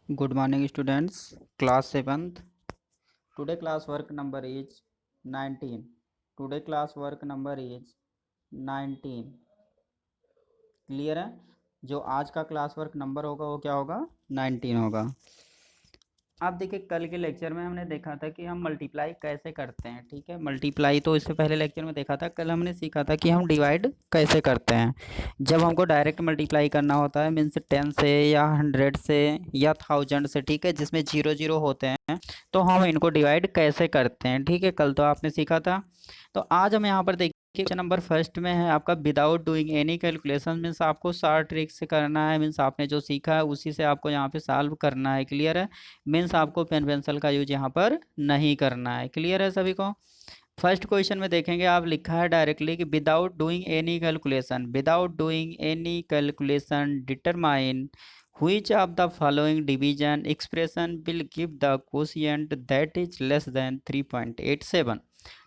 Good morning students, class 7th. Today class work number is 19. Today class work number is 19. Clear है? जो आज का class work number होगा वो क्या होगा? 19 होगा। अब देखिए कल के लेक्चर में हमने देखा था कि हम मल्टीप्लाई कैसे करते हैं। ठीक है, मल्टीप्लाई तो इससे पहले लेक्चर में देखा था। कल हमने सीखा था कि हम डिवाइड कैसे करते हैं। जब हमको डायरेक्ट मल्टीप्लाई करना होता है, मीन्स 10 से या 100 से या 1000 से, ठीक है, जिसमें जीरो जीरो होते हैं, तो हम इनको डिवाइड कैसे करते हैं। ठीक है, कल तो आपने सीखा था। तो आज हम यहाँ पर देखिए क्वेश्चन नंबर फर्स्ट में है आपका without doing any calculation, means आपको शॉर्ट ट्रिक से करना है। मीन्स आपने जो सीखा है उसी से आपको यहाँ पे सॉल्व करना है। क्लियर है? मीन्स आपको पेन पेंसिल का यूज यहाँ पर नहीं करना है। क्लियर है सभी को? फर्स्ट क्वेश्चन में देखेंगे आप, लिखा है डायरेक्टली कि without doing any calculation, without doing any calculation determine which of the following division expression will give the quotient that is less than 3.87।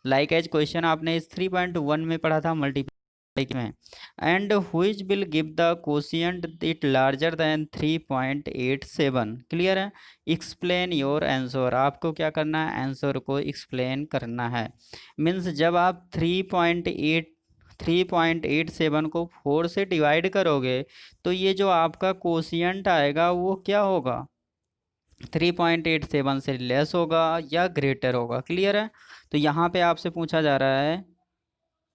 Like as question आपने इस 3.1 में पढ़ा था मल्टीप्लाई में, and which will give the quotient it larger than 3.87। Clear है? Explain your answer. आपको क्या करना है? आंसर को एक्सप्लेन करना है। मीन्स जब आप 3.87 को 4 से डिवाइड करोगे तो ये जो आपका कोशिएंट आएगा वो क्या होगा? 3.87 से लेस होगा या ग्रेटर होगा। क्लियर है? तो यहाँ पे आपसे पूछा जा रहा है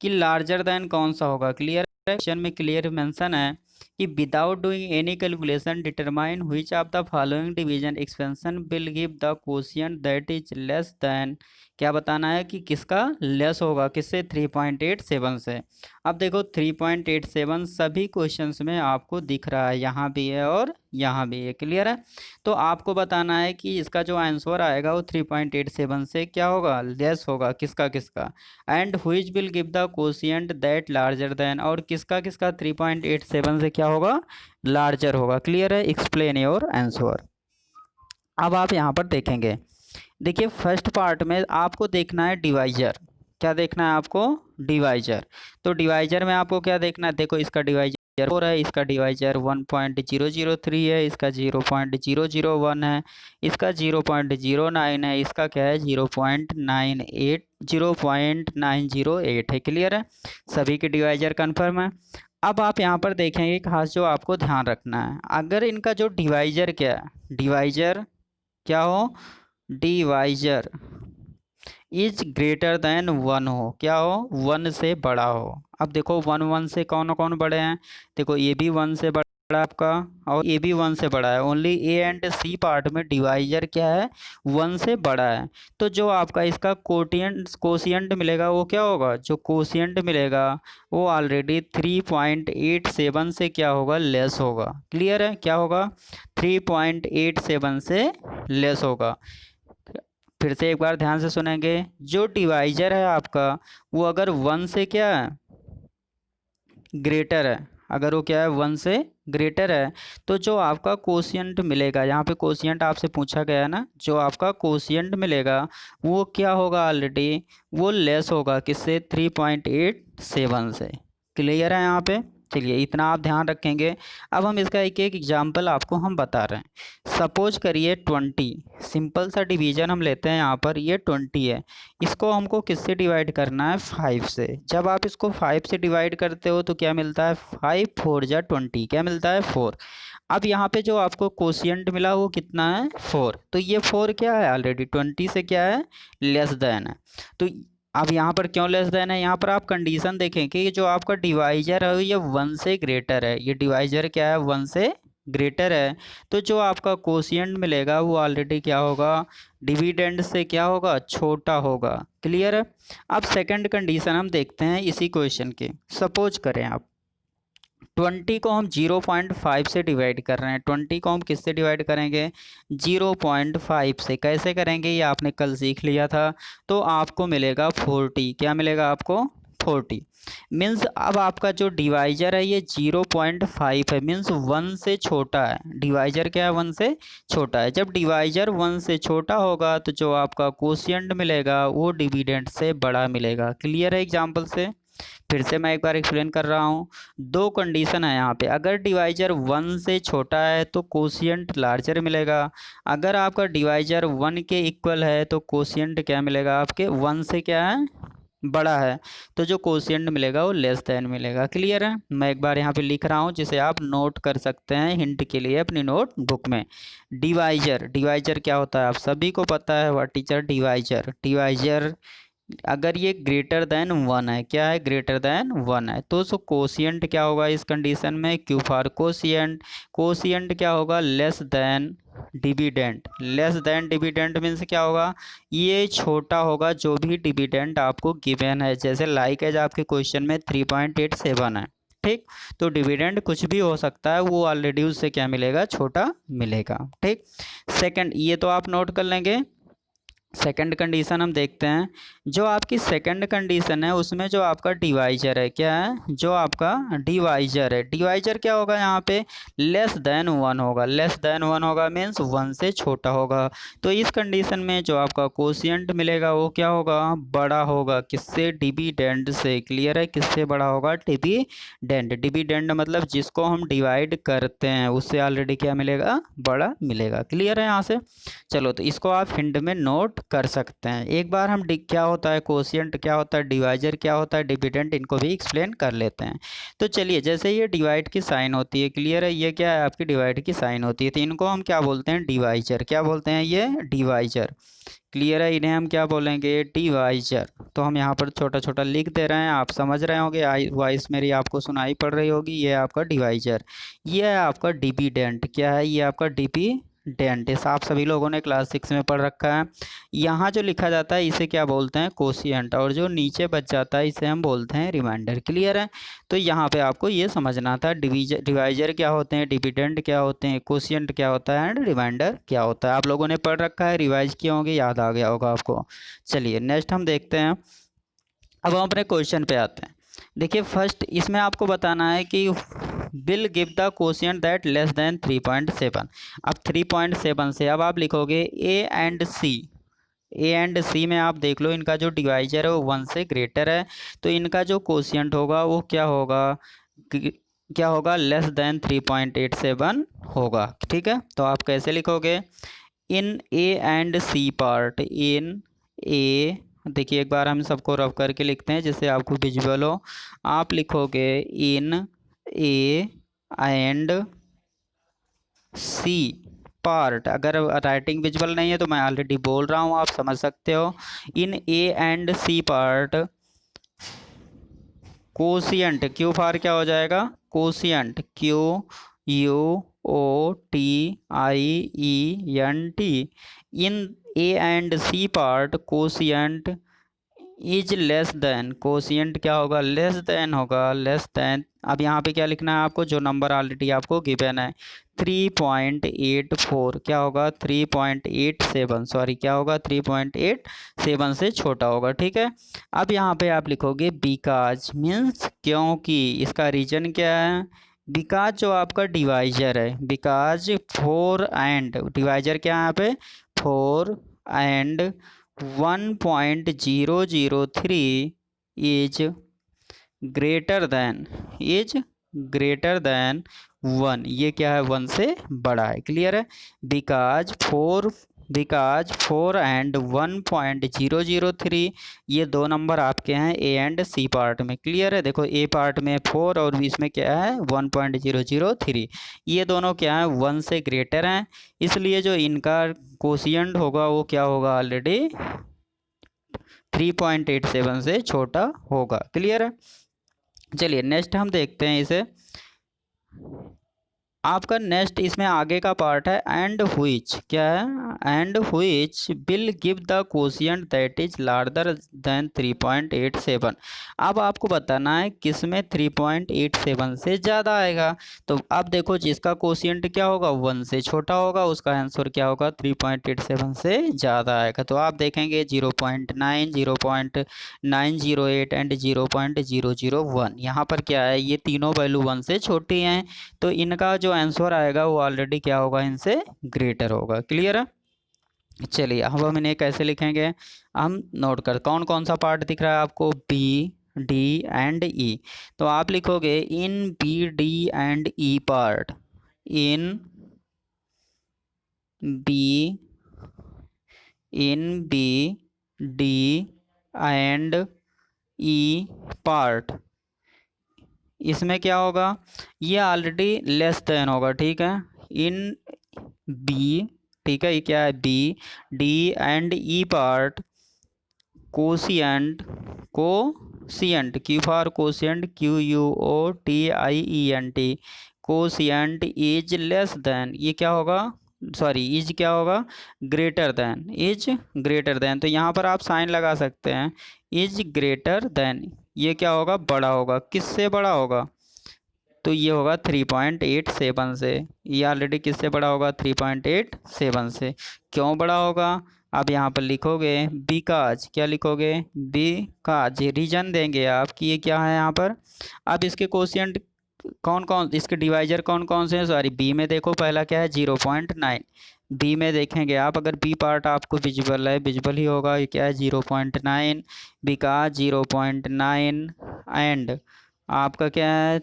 कि लार्जर देन कौन सा होगा। क्लियर है? क्वेश्चन में क्लियर मेंशन है कि without doing any calculation determine which of the following division expansion will give the quotient that is less then. क्या बताना है कि किसका लेस होगा? किससे? 3.87 से। अब देखो 3.87 सभी क्वेश्चंस में आपको दिख रहा है, यहाँ भी है और यहाँ भी है। क्लियर है? तो आपको बताना है कि इसका जो आंसर आएगा वो 3.87 से क्या होगा? लेस होगा। किसका किसका? And which will give the quotient that larger than, और किसका किसका 3.87 से क्या होगा? लार्जर होगा। क्लियर है? Explain your answer. अब आप यहाँ पर देखेंगे, देखिए फर्स्ट पार्ट में आपको देखना है डिवाइजर। क्या देखना है आपको? डिवाइजर। तो डिवाइजर में आपको क्या देखना है? देखो इसका डिवाइजर 4 है, इसका डिवाइजर 1.003 है, इसका 0.001 है, इसका 0.09 है, इसका क्या है? 0.908 है। क्लियर है? सभी के डिवाइजर कन्फर्म है। अब आप यहाँ पर देखेंगे खास जो आपको ध्यान रखना है, अगर इनका जो डिवाइजर क्या है, डिवाइजर क्या हो? डिवाइजर इज ग्रेटर देन 1 हो। क्या हो? 1 से बड़ा हो। अब देखो 1 से कौन कौन बड़े हैं? देखो ये भी 1 से बड़ा है आपका, और ये भी 1 से बड़ा है। Only A and C part में डिवाइजर क्या है? 1 से बड़ा है। तो जो आपका इसका कोशिएंट मिलेगा वो क्या होगा? जो कोशिएंट मिलेगा वो ऑलरेडी 3.87 से क्या होगा? लेस होगा। क्लियर है? क्या होगा? 3.87 से लेस होगा। फिर से एक बार ध्यान से सुनेंगे, जो डिवाइजर है आपका वो अगर 1 से क्या है? ग्रेटर है। अगर वो क्या है? 1 से ग्रेटर है, तो जो आपका कोशिएंट मिलेगा, यहाँ पे कोशिएंट आपसे पूछा गया है ना, जो आपका कोशिएंट मिलेगा वो क्या होगा? ऑलरेडी वो लेस होगा। किससे? 3.87 से। क्लियर है यहाँ पे? चलिए इतना आप ध्यान रखेंगे। अब हम इसका एक एक एग्जाम्पल आपको हम बता रहे हैं। सपोज करिए 20, सिंपल सा डिवीजन हम लेते हैं यहाँ पर, ये 20 है, इसको हमको किससे डिवाइड करना है? 5 से। जब आप इसको 5 से डिवाइड करते हो तो क्या मिलता है? 5 4 जा 20, क्या मिलता है? 4। अब यहाँ पे जो आपको कोशिएंट मिला वो कितना है? 4। तो ये 4 क्या है? ऑलरेडी 20 से क्या है? लेस देन है। तो अब यहाँ पर क्यों लेस देन है? यहाँ पर आप कंडीशन देखें कि जो आपका डिवाइजर है ये 1 से ग्रेटर है। ये डिवाइजर क्या है? 1 से ग्रेटर है। तो जो आपका कोशिएंट मिलेगा वो ऑलरेडी क्या होगा? डिविडेंड से क्या होगा? छोटा होगा। क्लियर है? अब सेकंड कंडीशन हम देखते हैं इसी क्वेश्चन के। सपोज करें आप 20 को हम 0.5 से डिवाइड कर रहे हैं। 20 को हम किससे डिवाइड करेंगे? 0.5 से। कैसे करेंगे ये आपने कल सीख लिया था। तो आपको मिलेगा 40। क्या मिलेगा आपको? 40। मीन्स अब आपका जो डिवाइजर है ये 0.5 है, मीन्स 1 से छोटा है। डिवाइजर क्या है? 1 से छोटा है। जब डिवाइजर 1 से छोटा होगा तो जो आपका कोशिएंट मिलेगा वो डिविडेंड से बड़ा मिलेगा। क्लियर है एग्जाम्पल से? फिर से मैं एक बार एक्सप्लेन कर रहा हूँ। दो कंडीशन है यहाँ पे, अगर डिवाइजर 1 से छोटा है तो कोशिएंट लार्जर मिलेगा, अगर आपका डिवाइजर 1 के इक्वल है तो कोशिएंट क्या मिलेगा आपके 1 से क्या है बड़ा है, तो जो कोशिएंट मिलेगा वो लेस देन मिलेगा। क्लियर है? मैं एक बार यहाँ पे लिख रहा हूँ जिसे आप नोट कर सकते हैं हिंट के लिए अपनी नोट बुक में। डिवाइजर, डिवाइजर क्या होता है आप सभी को पता है, व्हाट टीचर डिवाइजर, डिवाइजर अगर ये ग्रेटर देन 1 है, क्या है ग्रेटर देन 1 है, तो सो कोशिएंट क्या होगा इस कंडीशन में, क्यू फॉर कोशिएंट, कोशिएंट क्या होगा less then dividend, less than dividend means क्या होगा, ये छोटा होगा जो भी डिविडेंड आपको गिवन है, जैसे लाइक एज आपके क्वेश्चन में 3.87 है, ठीक, तो डिविडेंड कुछ भी हो सकता है, वो ऑलरेडी उससे क्या मिलेगा छोटा मिलेगा, ठीक। सेकंड, ये तो आप नोट कर लेंगे। सेकंड कंडीशन हम देखते हैं, जो आपकी सेकंड कंडीशन है उसमें जो आपका डिवाइजर है, क्या है जो आपका डिवाइजर है, डिवाइजर क्या होगा यहाँ पे लेस देन 1 होगा, लेस देन 1 होगा मीन्स 1 से छोटा होगा, तो इस कंडीशन में जो आपका कोशिएंट मिलेगा वो क्या होगा बड़ा होगा, किससे डिविडेंड से। क्लियर है? किससे बड़ा होगा डिविडेंड, डिविडेंड मतलब जिसको हम डिवाइड करते हैं उससे ऑलरेडी क्या मिलेगा बड़ा मिलेगा। क्लियर है यहाँ से? चलो तो इसको आप हिंट में नोट कर सकते हैं। एक बार हम क्या होता है कोशिएंट, क्या होता है डिवाइजर, क्या होता है डिविडेंड, इनको भी एक्सप्लेन कर लेते हैं। तो चलिए, जैसे ये डिवाइड की साइन होती है, क्लियर है, ये क्या है आपकी डिवाइड की साइन होती है, तो इनको हम क्या बोलते हैं डिवाइजर, क्या बोलते हैं ये डिवाइजर। क्लियर है? इन्हें हम क्या बोलेंगे डिवाइजर। तो हम यहाँ पर छोटा छोटा लिख दे रहे हैं, आप समझ रहे होंगे, वॉइस मेरी आपको सुनाई पड़ रही होगी। ये आपका डिवाइजर, ये है आपका डिविडेंड, क्या है ये आपका डिविडेंड, इस आप सभी लोगों ने क्लास 6 में पढ़ रखा है। यहाँ जो लिखा जाता है इसे क्या बोलते हैं कोशिएंट, और जो नीचे बच जाता है इसे हम बोलते हैं रिमाइंडर। क्लियर है? तो यहाँ पे आपको ये समझना था डिवाइजर क्या होते हैं, डिविडेंड क्या होते हैं, कोशिएंट क्या होता है एंड रिमाइंडर क्या होता है। आप लोगों ने पढ़ रखा है, रिवाइज किए होंगे, याद आ गया होगा आपको। चलिए नेक्स्ट हम देखते हैं। अब हम अपने क्वेश्चन पे आते हैं। देखिए फर्स्ट इसमें आपको बताना है कि will give the quotient that less than 3.7। अब 3.7 से अब आप लिखोगे ए एंड सी, ए एंड सी में आप देख लो इनका जो डिवाइजर है वो 1 से ग्रेटर है, तो इनका जो कोशिएंट होगा वो क्या होगा, क्या होगा लेस देन 3.87 होगा। ठीक है, तो आप कैसे लिखोगे इन ए एंड सी पार्ट, इन ए, देखिए एक बार हम सबको रफ करके लिखते हैं जिससे आपको विजुअल हो। आप लिखोगे इन ए एंड सी पार्ट, अगर राइटिंग विजुअल नहीं है तो मैं ऑलरेडी बोल रहा हूँ, आप समझ सकते हो। In A and C part quotient, Q for क्या हो जाएगा quotient, Q U O T I E N T, in A and C part quotient is less than, quotient क्या होगा लेस देन होगा, लेस देन। अब यहाँ पे क्या लिखना है आपको, जो नंबर ऑलरेडी आपको गिवन है 3.84, क्या होगा 3.87, सॉरी क्या होगा 3.87 से छोटा होगा। ठीक है, अब यहाँ पे आप लिखोगे बिकॉज मीन्स क्योंकि, इसका रीजन क्या है, बिकॉज जो आपका डिवाइजर है, बिकॉज 4 एंड, डिवाइजर क्या है यहाँ पे 4 and 1.003 is greater than, is greater then 1, ये क्या है 1 से बड़ा है। क्लियर है? बिकॉज 4 एंड 1.003, ये दो नंबर आपके हैं ए एंड सी पार्ट में। क्लियर है? देखो ए पार्ट में 4 और इसमें क्या है 1.003, ये दोनों क्या है 1 से ग्रेटर हैं, इसलिए जो इनका कोशिएंट होगा वो क्या होगा ऑलरेडी 3.87 से छोटा होगा। क्लियर है? चलिए नेक्स्ट हम देखते हैं इसे। आपका नेक्स्ट इसमें आगे का पार्ट है एंड व्हिच, क्या है and which will give the quotient that is larger than 3.87। अब आपको बताना है किसमें 3.87 से ज़्यादा आएगा, तो अब देखो जिसका कोशिएंट क्या होगा 1 से छोटा होगा उसका आंसर क्या होगा 3.87 से ज़्यादा आएगा। तो आप देखेंगे 0.9, 0.908 एंड 0.001, यहाँ पर क्या है ये तीनों वैल्यू 1 से छोटी हैं, तो इनका जो आंसर आएगा वो ऑलरेडी क्या होगा इनसे ग्रेटर होगा। क्लियर है? चलिए अब हम इन्हें कैसे लिखेंगे, हम नोट कर, कौन कौन सा पार्ट दिख रहा है आपको बी, डी एंड ई। तो आप लिखोगे in B D and E part, in B D and E part, इसमें क्या होगा, ये ऑलरेडी लेस देन होगा, ठीक है। इन बी, ठीक है, ये क्या है, B D and E part quotient, quotient Q for quotient, Q U O T I E N T, quotient is less than, ये क्या होगा, सॉरी इज क्या होगा, greater than, is greater than. तो यहाँ पर आप साइन लगा सकते हैं, इज ग्रेटर देन, ये क्या होगा, बड़ा होगा, किससे बड़ा होगा, तो ये होगा 3.87 से, ये ऑलरेडी किससे बड़ा होगा, 3.87 से। क्यों बड़ा होगा, आप यहाँ पर लिखोगे बिकॉज, क्या लिखोगे, बिकॉज, रीजन देंगे आप कि ये क्या है यहाँ पर। अब इसके कोशिएंट कौन कौन, इसके डिवाइजर कौन कौन से हैं, सॉरी बी में देखो, पहला क्या है 0.9, बी में देखेंगे आप, अगर बी पार्ट आपको विजुअल है, विजुअल ही होगा, ये क्या है 0.9, बिकॉज 0.9 एंड आपका क्या है,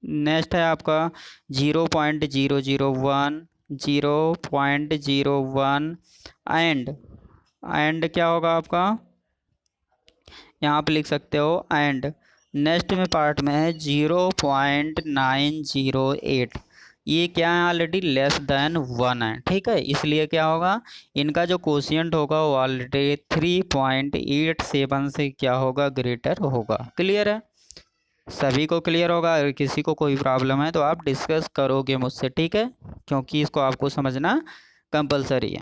नेक्स्ट है आपका 0.001, 0.01 एंड क्या होगा आपका, यहाँ पे लिख सकते हो एंड, नेक्स्ट में पार्ट में है 0.908, ये क्या है, ऑलरेडी लेस देन 1 है, ठीक है, इसलिए क्या होगा, इनका जो कोशिएंट होगा वो ऑलरेडी 3.87 से क्या होगा, ग्रेटर होगा। क्लियर है, सभी को क्लियर होगा, अगर किसी को कोई प्रॉब्लम है तो आप डिस्कस करोगे मुझसे, ठीक है, क्योंकि इसको आपको समझना कंपलसरी है।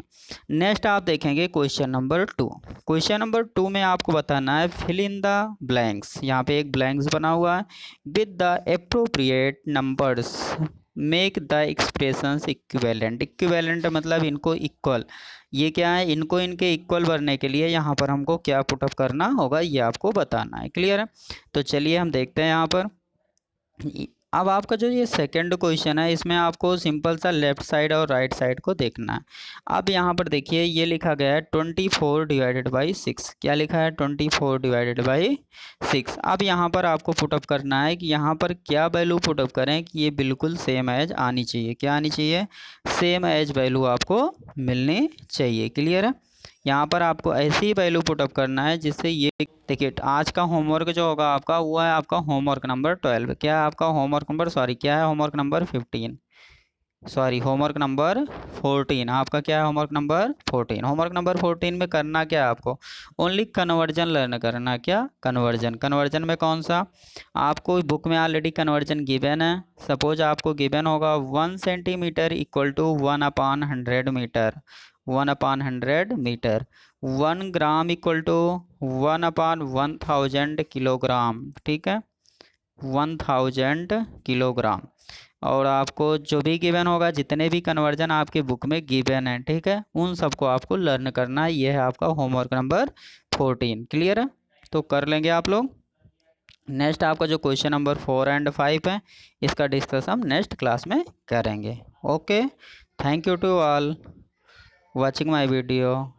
नेक्स्ट आप देखेंगे क्वेश्चन नंबर 2। क्वेश्चन नंबर 2 में आपको बताना है फिल इन द ब्लैंक्स, यहाँ पे एक ब्लैंक्स बना हुआ है, with the appropriate numbers make the expressions equivalent, equivalent मतलब इनको इक्वल, ये क्या है, इनको इनके इक्वल भरने के लिए यहाँ पर हमको क्या पुटअप करना होगा, ये आपको बताना है। क्लियर है, तो चलिए हम देखते हैं यहाँ पर। अब आपका जो ये सेकंड क्वेश्चन है, इसमें आपको सिंपल सा लेफ्ट साइड और राइट साइड को देखना है। अब यहाँ पर देखिए ये लिखा गया है 24 डिवाइडेड बाई 6, क्या लिखा है, 24 डिवाइडेड बाई 6। अब यहाँ पर आपको पुटअप करना है कि यहाँ पर क्या वैल्यू पुटअप करें कि ये बिल्कुल सेम एज आनी चाहिए, क्या आनी चाहिए, सेम एज वैल्यू आपको मिलनी चाहिए। क्लियर है, यहाँ पर आपको ऐसी ही वैल्यू पुटअप करना है जिससे ये, देखिए आज का होमवर्क जो होगा आपका वो है आपका होमवर्क नंबर 12, क्या है आपका होमवर्क नंबर, सॉरी क्या है, homework number 15, sorry homework number 14, आपका क्या है, होमवर्क नंबर 14। होमवर्क नंबर 14 में करना क्या है आपको, ओनली कन्वर्जन लर्न करना, क्या, कन्वर्जन। कन्वर्जन में कौन सा, आपको बुक में ऑलरेडी कन्वर्जन गिवन है, सपोज आपको गिवन होगा 1 centimetre equal to 1/100 metre, 1/100 metre, 1 gram equal to 1/1000 kilogram, ठीक है, 1000 किलोग्राम। और आपको जो भी गिवन होगा, जितने भी कन्वर्जन आपके बुक में गिवन है, ठीक है, उन सबको आपको लर्न करना है, ये है आपका होमवर्क नंबर 14। क्लियर है, तो कर लेंगे आप लोग। नेक्स्ट आपका जो क्वेश्चन नंबर 4 एंड 5 है, इसका डिस्कस हम नेक्स्ट क्लास में करेंगे। Okay, thank you to all watching my video।